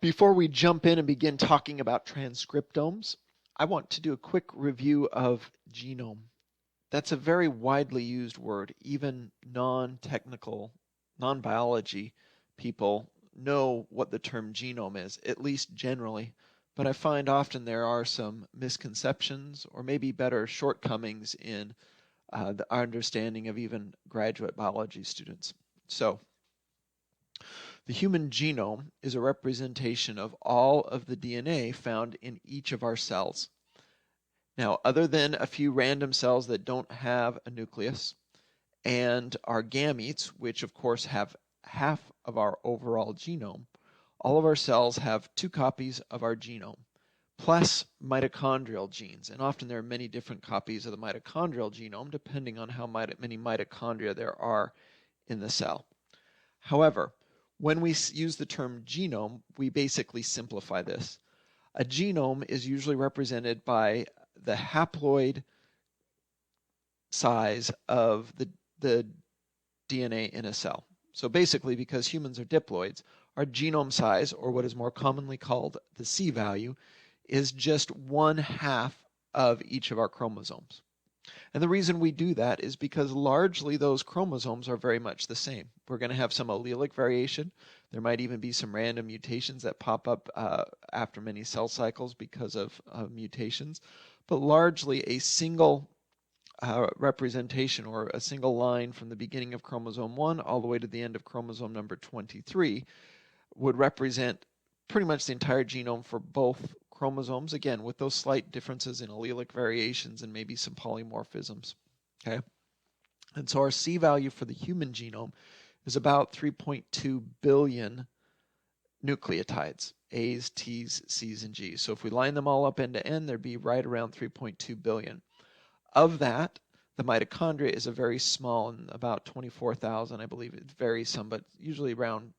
Before we jump in and begin talking about transcriptomes, I want to do a quick review of genome. That's a very widely used word. Even non-technical, non-biology people know what the term genome is, at least generally. But I find often there are some misconceptions or maybe better shortcomings in our understanding of even graduate biology students. So, the human genome is a representation of all of the DNA found in each of our cells. Now, other than a few random cells that don't have a nucleus and our gametes, which of course have half of our overall genome, all of our cells have 2 copies of our genome, plus mitochondrial genes. And often there are many different copies of the mitochondrial genome, depending on how many mitochondria there are in the cell. However, when we use the term genome, we basically simplify this. A genome is usually represented by the haploid size of the DNA in a cell. So basically, because humans are diploids, our genome size, or what is more commonly called the C value, is just 1/2 of each of our chromosomes. And the reason we do that is because largely those chromosomes are very much the same. We're going to have some allelic variation. There might even be some random mutations that pop up after many cell cycles because of mutations. But largely a single representation or a single line from the beginning of chromosome 1 all the way to the end of chromosome number 23 would represent pretty much the entire genome for both chromosomes, again, with those slight differences in allelic variations and maybe some polymorphisms. Okay? And so our C value for the human genome is about 3.2 billion nucleotides, A's, T's, C's, and G's. So if we line them all up end to end, there'd be right around 3.2 billion. Of that, the mitochondria is a very small, and about 24,000, I believe. It varies some, but usually around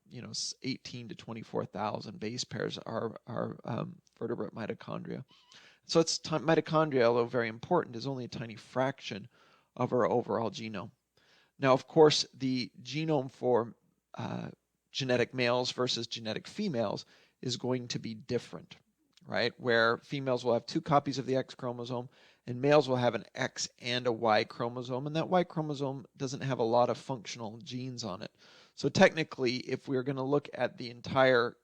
18 to 24,000 base pairs are vertebrate mitochondria. So mitochondria, although very important, is only a tiny fraction of our overall genome. Now, of course, the genome for genetic males versus genetic females is going to be different, right? Where females will have 2 copies of the X chromosome, and males will have an X and a Y chromosome, and that Y chromosome doesn't have a lot of functional genes on it. So technically, if we're going to look at the entire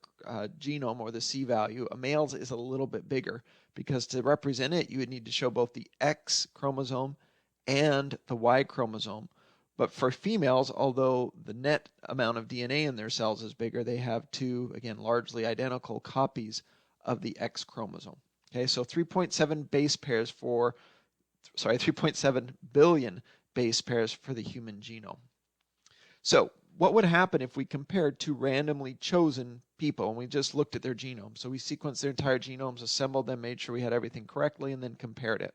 genome or the C value, a male's is a little bit bigger, because to represent it, you would need to show both the X chromosome and the Y chromosome. But for females, although the net amount of DNA in their cells is bigger, they have 2, again, largely identical copies of the X chromosome. Okay, so 3.7 billion base pairs for the human genome. So what would happen if we compared 2 randomly chosen people and we just looked at their genomes? So we sequenced their entire genomes, assembled them, made sure we had everything correctly, and then compared it.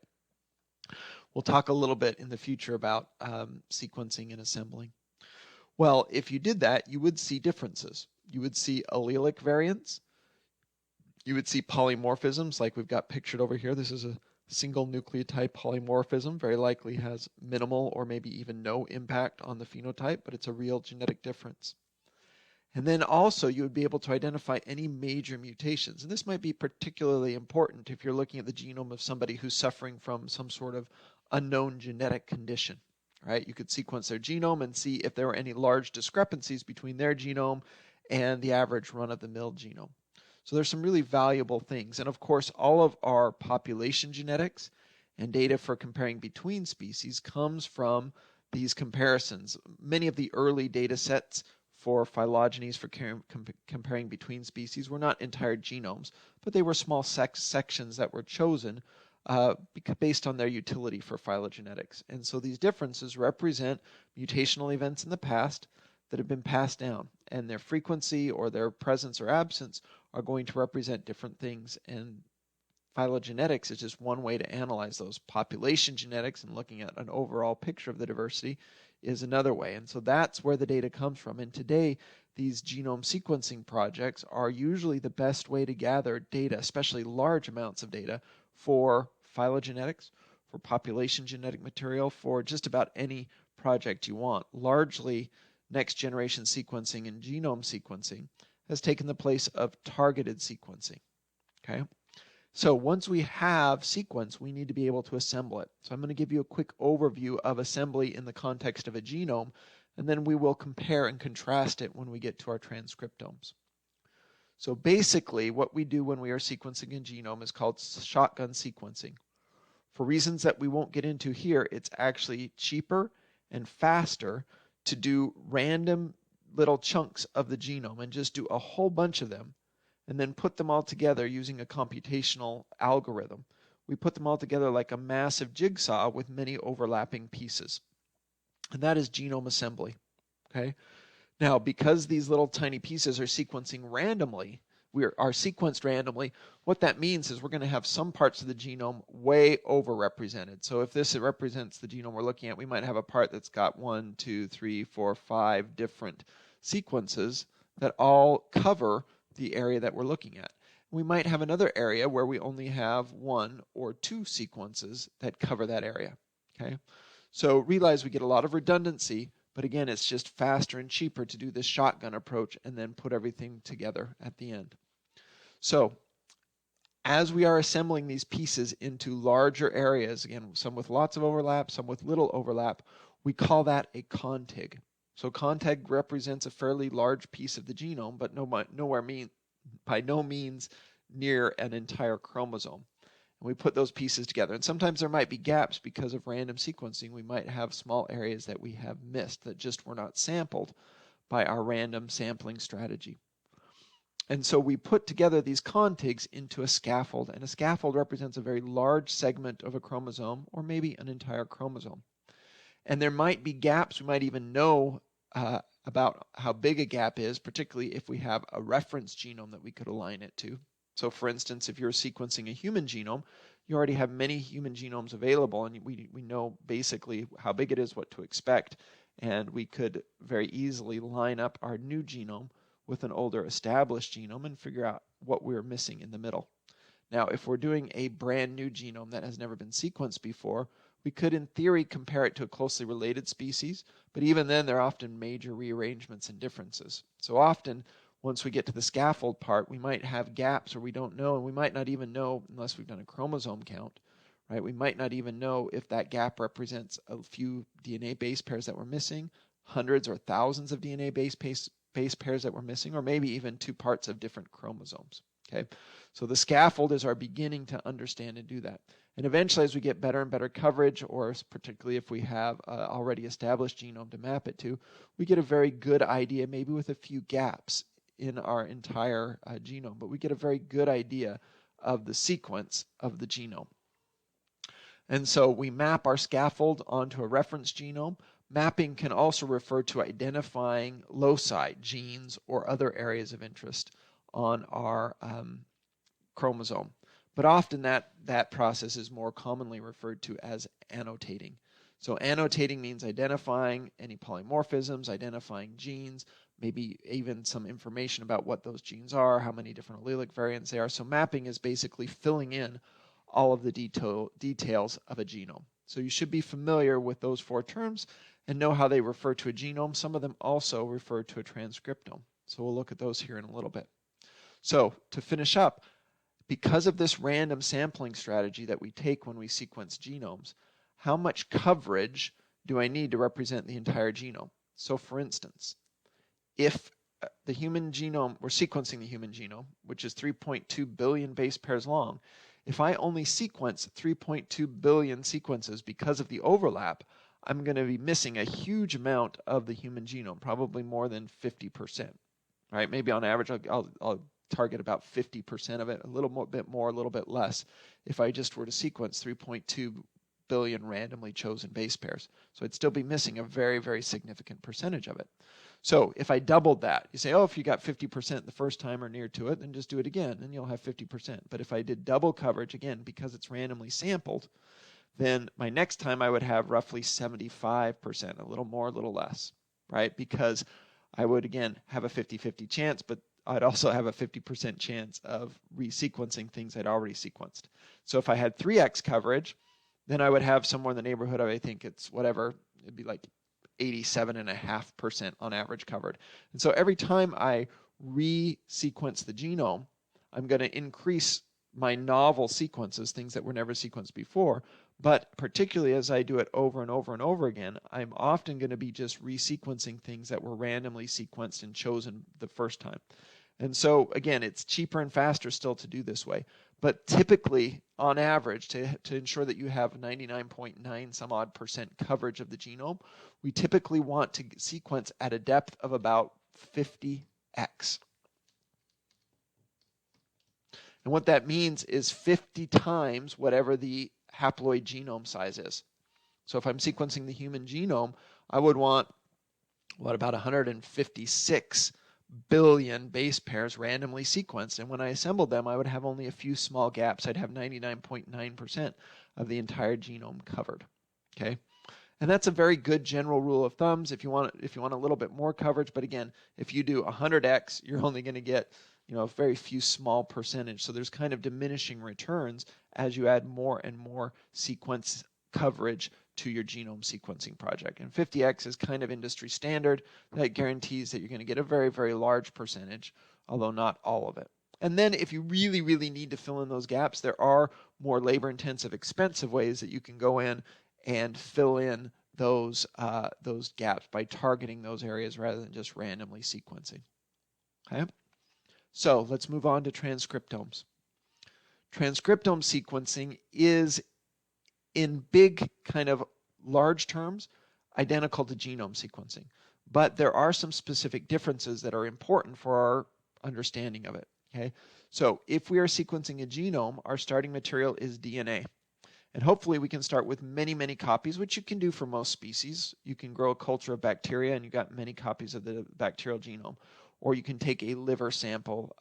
We'll talk a little bit in the future about sequencing and assembling. Well, if you did that, you would see differences. You would see allelic variants. You would see polymorphisms like we've got pictured over here. This is a single nucleotide polymorphism, very likely has minimal or maybe even no impact on the phenotype, but it's a real genetic difference. And then also you would be able to identify any major mutations. And this might be particularly important if you're looking at the genome of somebody who's suffering from some sort of unknown genetic condition, right? You could sequence their genome and see if there were any large discrepancies between their genome and the average run-of-the-mill genome. So there's some really valuable things. And of course, all of our population genetics and data for comparing between species comes from these comparisons. Many of the early data sets for phylogenies for comparing between species were not entire genomes, but they were small sections that were chosen based on their utility for phylogenetics. And so these differences represent mutational events in the past that have been passed down, and their frequency or their presence or absence are going to represent different things. And phylogenetics is just one way to analyze those. Population genetics and looking at an overall picture of the diversity is another way. And so that's where the data comes from. And today, these genome sequencing projects are usually the best way to gather data, especially large amounts of data, for phylogenetics, for population genetic material, for just about any project you want. Largely, next generation sequencing and genome sequencing has taken the place of targeted sequencing. Okay? So once we have sequence, we need to be able to assemble it. So I'm going to give you a quick overview of assembly in the context of a genome, and then we will compare and contrast it when we get to our transcriptomes. So basically, what we do when we are sequencing a genome is called shotgun sequencing. For reasons that we won't get into here, it's actually cheaper and faster to do random little chunks of the genome and just do a whole bunch of them and then put them all together using a computational algorithm. We put them all together like a massive jigsaw with many overlapping pieces. And that is genome assembly. Okay? Now, because these little tiny pieces are sequencing randomly, are sequenced randomly, what that means is we're going to have some parts of the genome way overrepresented. So if this represents the genome we're looking at, we might have a part that's got 1, 2, 3, 4, 5 different sequences that all cover the area that we're looking at. We might have another area where we only have 1 or 2 sequences that cover that area. Okay? So realize we get a lot of redundancy, but again, it's just faster and cheaper to do this shotgun approach and then put everything together at the end. So as we are assembling these pieces into larger areas, again, some with lots of overlap, some with little overlap, we call that a contig. So contig represents a fairly large piece of the genome, but by no means near an entire chromosome. And we put those pieces together. And sometimes there might be gaps because of random sequencing. We might have small areas that we have missed that just were not sampled by our random sampling strategy. And so we put together these contigs into a scaffold, and a scaffold represents a very large segment of a chromosome, or maybe an entire chromosome. And there might be gaps. We might even know about how big a gap is, particularly if we have a reference genome that we could align it to. So for instance, if you're sequencing a human genome, you already have many human genomes available, and we know basically how big it is, what to expect, and we could very easily line up our new genome with an older established genome and figure out what we're missing in the middle. Now, if we're doing a brand new genome that has never been sequenced before, we could in theory compare it to a closely related species, but even then there are often major rearrangements and differences. So often, once we get to the scaffold part, we might have gaps where we don't know, and we might not even know unless we've done a chromosome count, right? We might not even know if that gap represents a few DNA base pairs that we're missing, hundreds or thousands of DNA base pairs that we're missing, or maybe even 2 parts of different chromosomes. Okay, so the scaffold is our beginning to understand and do that. And eventually, as we get better and better coverage, or particularly if we have an already established genome to map it to, we get a very good idea, maybe with a few gaps in our entire genome, but we get a very good idea of the sequence of the genome. And so we map our scaffold onto a reference genome. Mapping can also refer to identifying loci, genes, or other areas of interest on our chromosome. But often that process is more commonly referred to as annotating. So annotating means identifying any polymorphisms, identifying genes, maybe even some information about what those genes are, how many different allelic variants they are. So mapping is basically filling in all of the details of a genome. So you should be familiar with those 4 terms and know how they refer to a genome. Some of them also refer to a transcriptome. So we'll look at those here in a little bit. So to finish up, because of this random sampling strategy that we take when we sequence genomes, how much coverage do I need to represent the entire genome? So for instance, if the human genome, we're sequencing the human genome, which is 3.2 billion base pairs long, if I only sequence 3.2 billion sequences because of the overlap, I'm going to be missing a huge amount of the human genome, probably more than 50%. Right? Maybe on average, I'll target about 50% of it, a little bit more, a little bit less, if I just were to sequence 3.2 billion randomly chosen base pairs. So I'd still be missing a very, very significant percentage of it. So if I doubled that, you say, oh, if you got 50% the first time or near to it, then just do it again, and you'll have 50%. But if I did double coverage, again, because it's randomly sampled, then my next time I would have roughly 75%, a little more, a little less, right? Because I would, again, have a 50-50 chance, but I'd also have a 50% chance of resequencing things I'd already sequenced. So if I had 3x coverage, then I would have somewhere in the neighborhood of, I think it's whatever, it'd be like 87.5% on average covered. And so every time I re-sequence the genome, I'm going to increase my novel sequences, things that were never sequenced before. But particularly as I do it over and over and over again, I'm often going to be just resequencing things that were randomly sequenced and chosen the first time. And so again, it's cheaper and faster still to do this way. But typically, on average, to ensure that you have 99.9 some odd % coverage of the genome, we typically want to sequence at a depth of about 50x. And what that means is 50 times whatever the haploid genome size is. So if I'm sequencing the human genome, I would want, about 156 billion base pairs randomly sequenced. And when I assembled them, I would have only a few small gaps. I'd have 99.9% of the entire genome covered. Okay. And that's a very good general rule of thumbs if you want a little bit more coverage. But again, if you do 100x, you're only going to get a very few small percentage. So there's kind of diminishing returns as you add more and more sequence coverage to your genome sequencing project. And 50x is kind of industry standard. That guarantees that you're going to get a very, very large percentage, although not all of it. And then if you really, really need to fill in those gaps, there are more labor-intensive, expensive ways that you can go in and fill in those gaps by targeting those areas rather than just randomly sequencing. Okay? So let's move on to transcriptomes. Transcriptome sequencing is, in big kind of large terms, identical to genome sequencing. But there are some specific differences that are important for our understanding of it. Okay? So if we are sequencing a genome, our starting material is DNA. And hopefully we can start with many, many copies, which you can do for most species. You can grow a culture of bacteria and you've got many copies of the bacterial genome. Or you can take a liver sample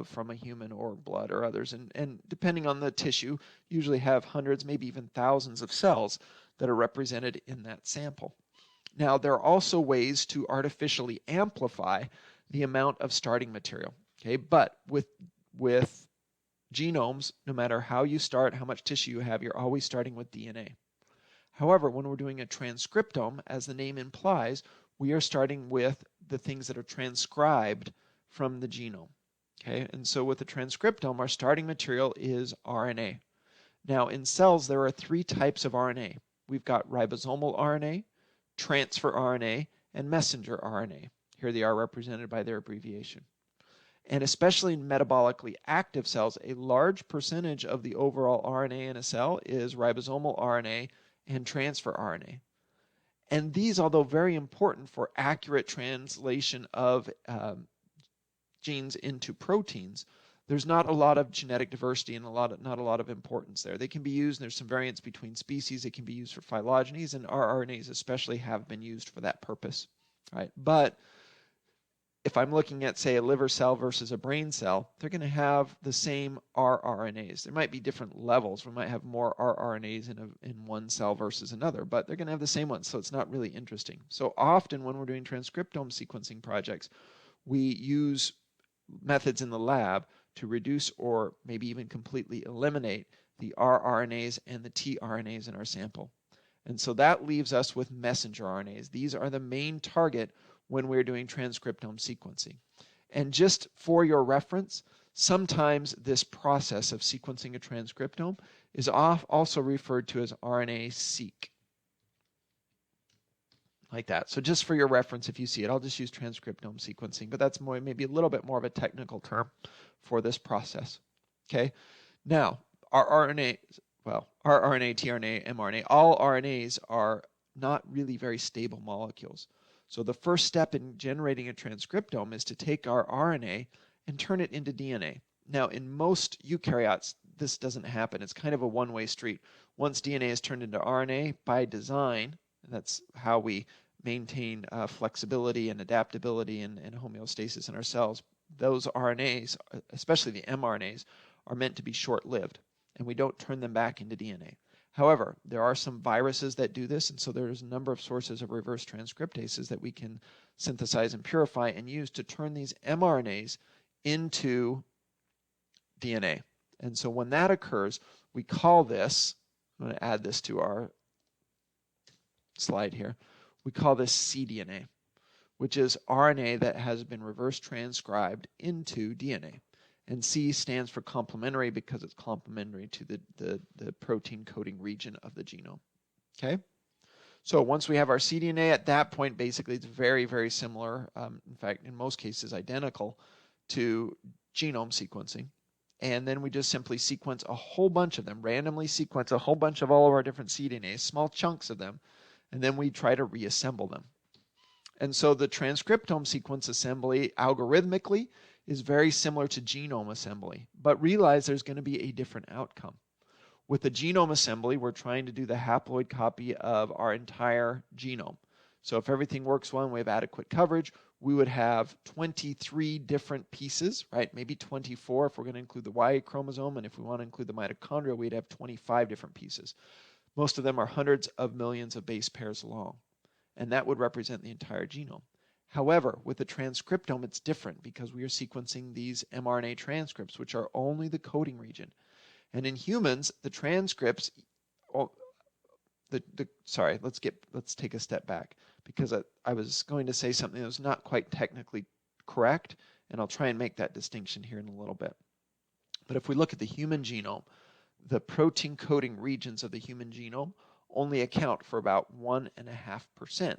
from a human or blood or others. And depending on the tissue, usually have hundreds, maybe even thousands of cells that are represented in that sample. Now, there are also ways to artificially amplify the amount of starting material. Okay, but with genomes, no matter how you start, how much tissue you have, you're always starting with DNA. However, when we're doing a transcriptome, as the name implies, we are starting with the things that are transcribed from the genome. Okay, and so with the transcriptome, our starting material is RNA. Now, in cells, there are 3 types of RNA. We've got ribosomal RNA, transfer RNA, and messenger RNA. Here they are represented by their abbreviation. And especially in metabolically active cells, a large percentage of the overall RNA in a cell is ribosomal RNA and transfer RNA. And these, although very important for accurate translation of genes into proteins, there's not a lot of genetic diversity and not a lot of importance there. They can be used, and there's some variance between species. They can be used for phylogenies, and rRNAs especially have been used for that purpose. Right? But if I'm looking at, say, a liver cell versus a brain cell, they're going to have the same rRNAs. There might be different levels. We might have more rRNAs in one cell versus another, but they're going to have the same ones, so it's not really interesting. So often when we're doing transcriptome sequencing projects, we use methods in the lab to reduce or maybe even completely eliminate the rRNAs and the tRNAs in our sample. And so that leaves us with messenger RNAs. These are the main target when we're doing transcriptome sequencing. And just for your reference, sometimes this process of sequencing a transcriptome is also referred to as RNA-seq. Like that. So just for your reference, if you see it, I'll just use transcriptome sequencing, but that's maybe a little bit more of a technical term for this process. Okay. Now, rRNA, tRNA, mRNA, all RNAs are not really very stable molecules. So the first step in generating a transcriptome is to take our RNA and turn it into DNA. Now, in most eukaryotes, this doesn't happen. It's kind of a one-way street. Once DNA is turned into RNA, by design, and that's how we maintain flexibility and adaptability and homeostasis in our cells, those RNAs, especially the mRNAs, are meant to be short-lived, and we don't turn them back into DNA. However, there are some viruses that do this, and so there's a number of sources of reverse transcriptases that we can synthesize and purify and use to turn these mRNAs into DNA. And so when that occurs, we call this, I'm going to add this to our slide here, we call this cDNA. which is RNA that has been reverse transcribed into DNA. And C stands for complementary because it's complementary to the protein coding region of the genome. Okay? So once we have our cDNA, at that point, basically it's very, very similar, in fact, in most cases identical to genome sequencing. And then we just simply sequence a whole bunch of them, randomly sequence a whole bunch of all of our different cDNAs, small chunks of them, and then we try to reassemble them. And so the transcriptome sequence assembly algorithmically is very similar to genome assembly, but realize there's going to be a different outcome. With the genome assembly, we're trying to do the haploid copy of our entire genome. So if everything works well and we have adequate coverage, we would have 23 different pieces, right? Maybe 24 if we're going to include the Y chromosome, and if we want to include the mitochondria, we'd have 25 different pieces. Most of them are hundreds of millions of base pairs long, and that would represent the entire genome. However, with the transcriptome, it's different because we are sequencing these mRNA transcripts, which are only the coding region. And in humans, the transcripts, let's take a step back, because I was going to say something that was not quite technically correct, and I'll try and make that distinction here in a little bit. But if we look at the human genome, the protein coding regions of the human genome only account for about 1.5%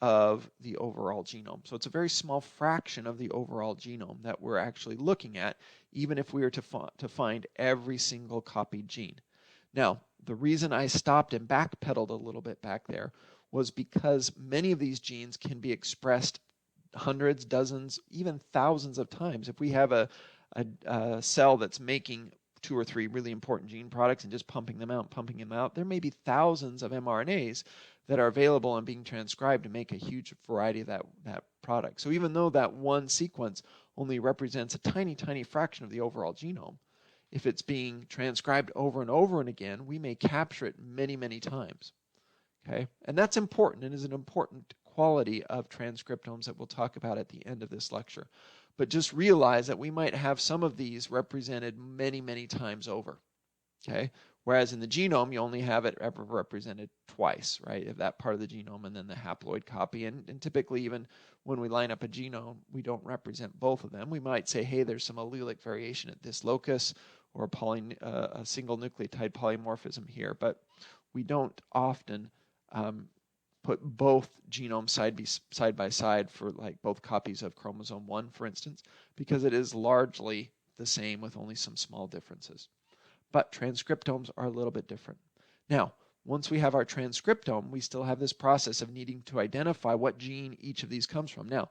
of the overall genome. So it's a very small fraction of the overall genome that we're actually looking at, even if we were to find every single copied gene. Now, the reason I stopped and backpedaled a little bit back there was because many of these genes can be expressed hundreds, dozens, even thousands of times. If we have a cell that's making 2 or 3 really important gene products and just pumping them out, there may be thousands of mRNAs that are available and being transcribed to make a huge variety of that product. So even though that one sequence only represents a tiny, tiny fraction of the overall genome, if it's being transcribed over and over and again, we may capture it many, many times. Okay? And that's important and is an important quality of transcriptomes that we'll talk about at the end of this lecture. But just realize that we might have some of these represented many, many times over. Okay? Whereas in the genome, you only have it ever represented twice, right? Of that part of the genome and then the haploid copy. And typically, even when we line up a genome, we don't represent both of them. We might say, hey, there's some allelic variation at this locus or a single nucleotide polymorphism here. But we don't often put both genomes side by side for like both copies of chromosome 1, for instance, because it is largely the same with only some small differences. But transcriptomes are a little bit different. Now, once we have our transcriptome, we still have this process of needing to identify what gene each of these comes from. Now,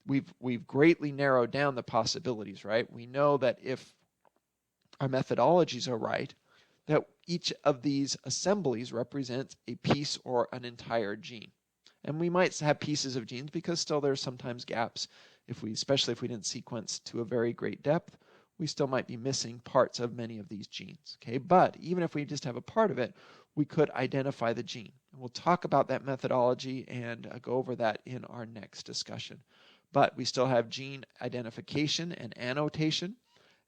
we've greatly narrowed down the possibilities, right? We know that if our methodologies are right, that each of these assemblies represents a piece or an entire gene. And we might have pieces of genes because still there's sometimes gaps, especially if we didn't sequence to a very great depth, we still might be missing parts of many of these genes. Okay, but even if we just have a part of it, we could identify the gene. And we'll talk about that methodology and go over that in our next discussion. But we still have gene identification and annotation.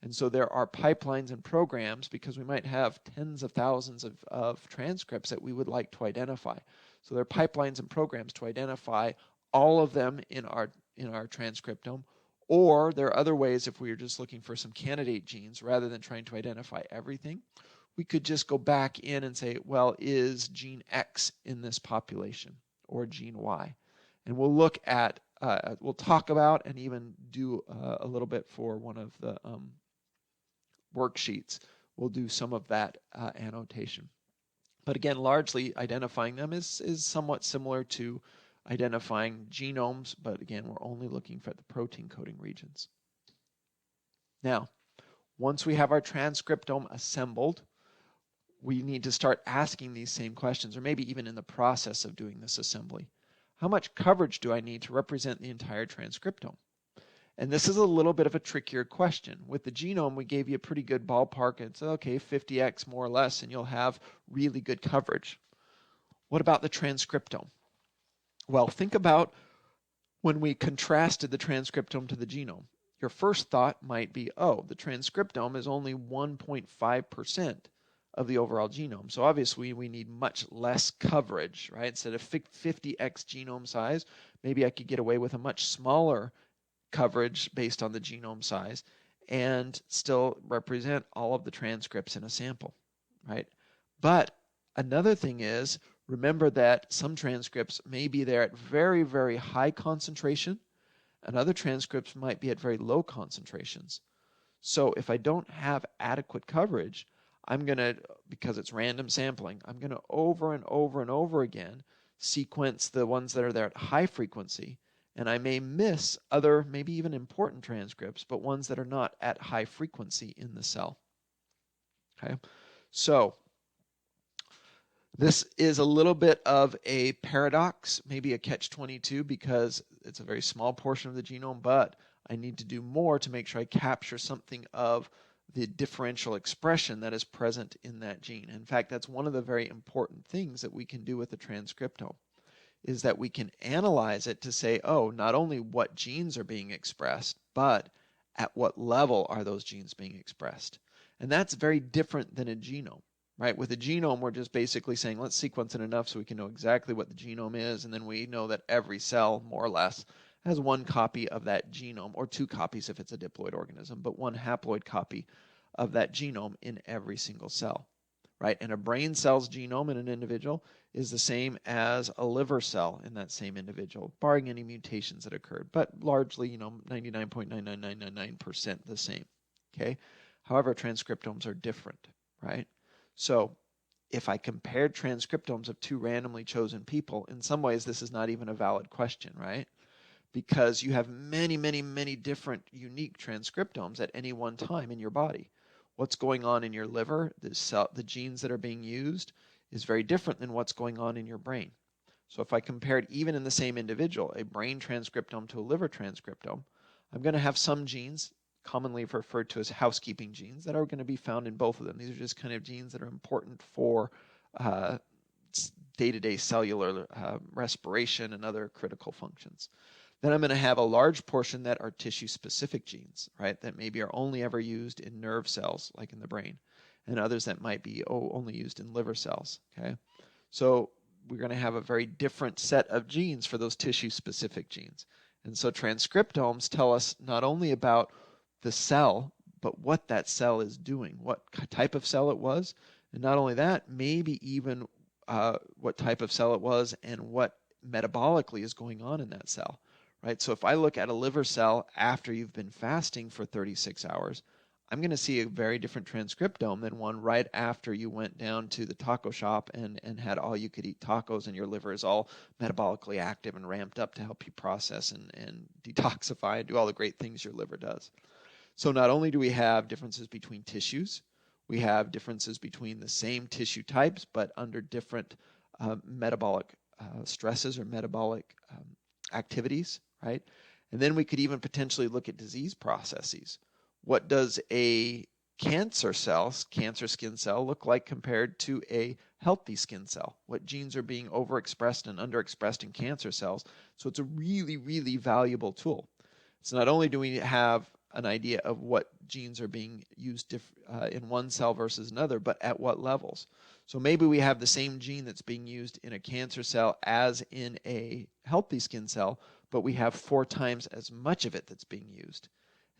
And so there are pipelines and programs because we might have tens of thousands of transcripts that we would like to identify. So there are pipelines and programs to identify all of them in our transcriptome. Or there are other ways if we are just looking for some candidate genes rather than trying to identify everything. We could just go back in and say, well, is gene X in this population or gene Y? And we'll look at, we'll talk about and even do a little bit for one of the worksheets. We'll do some of that annotation. But again, largely identifying them is somewhat similar to identifying genomes, but again, we're only looking for the protein coding regions. Now, once we have our transcriptome assembled, we need to start asking these same questions, or maybe even in the process of doing this assembly. How much coverage do I need to represent the entire transcriptome? And this is a little bit of a trickier question. With the genome, we gave you a pretty good ballpark. It's okay, 50x more or less, and you'll have really good coverage. What about the transcriptome? Well, think about when we contrasted the transcriptome to the genome. Your first thought might be, oh, the transcriptome is only 1.5% of the overall genome. So obviously we need much less coverage, right? Instead of 50x genome size, maybe I could get away with a much smaller coverage based on the genome size and still represent all of the transcripts in a sample, right? But another thing is, remember that some transcripts may be there at very, very high concentration, and other transcripts might be at very low concentrations. So if I don't have adequate coverage, I'm going to, because it's random sampling, I'm going to over and over and over again sequence the ones that are there at high frequency, and I may miss other, maybe even important transcripts, but ones that are not at high frequency in the cell. Okay, so this is a little bit of a paradox, maybe a catch-22, because it's a very small portion of the genome, but I need to do more to make sure I capture something of the differential expression that is present in that gene. In fact, that's one of the very important things that we can do with the transcriptome, is that we can analyze it to say, oh, not only what genes are being expressed, but at what level are those genes being expressed. And that's very different than a genome. Right? With a genome, we're just basically saying, let's sequence it enough so we can know exactly what the genome is, and then we know that every cell, more or less, has one copy of that genome, or two copies if it's a diploid organism, but one haploid copy of that genome in every single cell. Right? And a brain cell's genome in an individual is the same as a liver cell in that same individual, barring any mutations that occurred, but largely, 99.99999% the same. Okay? However, transcriptomes are different, right? So if I compared transcriptomes of two randomly chosen people, in some ways this is not even a valid question, right? Because you have many, many, many different unique transcriptomes at any one time in your body. What's going on in your liver, the genes that are being used, is very different than what's going on in your brain. So if I compared even in the same individual, a brain transcriptome to a liver transcriptome, I'm going to have some genes commonly referred to as housekeeping genes that are going to be found in both of them. These are just kind of genes that are important for day-to-day cellular respiration and other critical functions. Then I'm going to have a large portion that are tissue-specific genes, right, that maybe are only ever used in nerve cells, like in the brain, and others that might be only used in liver cells, okay? So we're going to have a very different set of genes for those tissue-specific genes. And so transcriptomes tell us not only about the cell, but what that cell is doing, what type of cell it was, and not only that, maybe even what type of cell it was and what metabolically is going on in that cell, right? So if I look at a liver cell after you've been fasting for 36 hours, I'm going to see a very different transcriptome than one right after you went down to the taco shop and had all you could eat tacos, and your liver is all metabolically active and ramped up to help you process and detoxify and do all the great things your liver does. So not only do we have differences between tissues, we have differences between the same tissue types, but under different metabolic stresses or metabolic activities, right? And then we could even potentially look at disease processes. What does a cancer skin cell, look like compared to a healthy skin cell? What genes are being overexpressed and underexpressed in cancer cells? So it's a really, really valuable tool. So not only do we have an idea of what genes are being used in one cell versus another, but at what levels. So maybe we have the same gene that's being used in a cancer cell as in a healthy skin cell, but we have 4 times as much of it that's being used.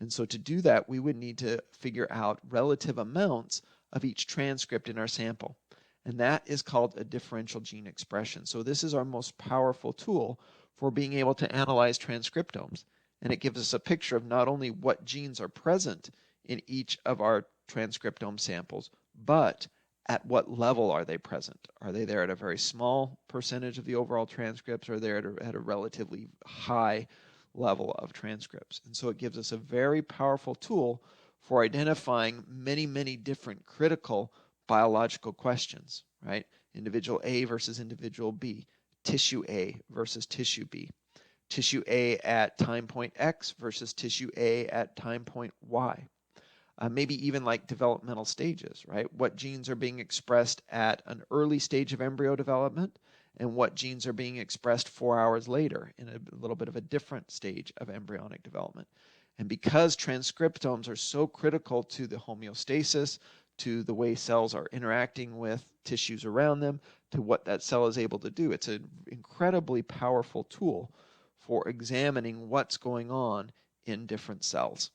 And so to do that, we would need to figure out relative amounts of each transcript in our sample. And that is called a differential gene expression. So this is our most powerful tool for being able to analyze transcriptomes. And it gives us a picture of not only what genes are present in each of our transcriptome samples, but at what level are they present? Are they there at a very small percentage of the overall transcripts, or are they at a relatively high level of transcripts? And so it gives us a very powerful tool for identifying many, many different critical biological questions, right? Individual A versus individual B, tissue A versus tissue B. Tissue A at time point X versus tissue A at time point Y. Maybe even like developmental stages, right? What genes are being expressed at an early stage of embryo development, and what genes are being expressed 4 hours later in a little bit of a different stage of embryonic development. And because transcriptomes are so critical to the homeostasis, to the way cells are interacting with tissues around them, to what that cell is able to do. It's an incredibly powerful tool for examining what's going on in different cells.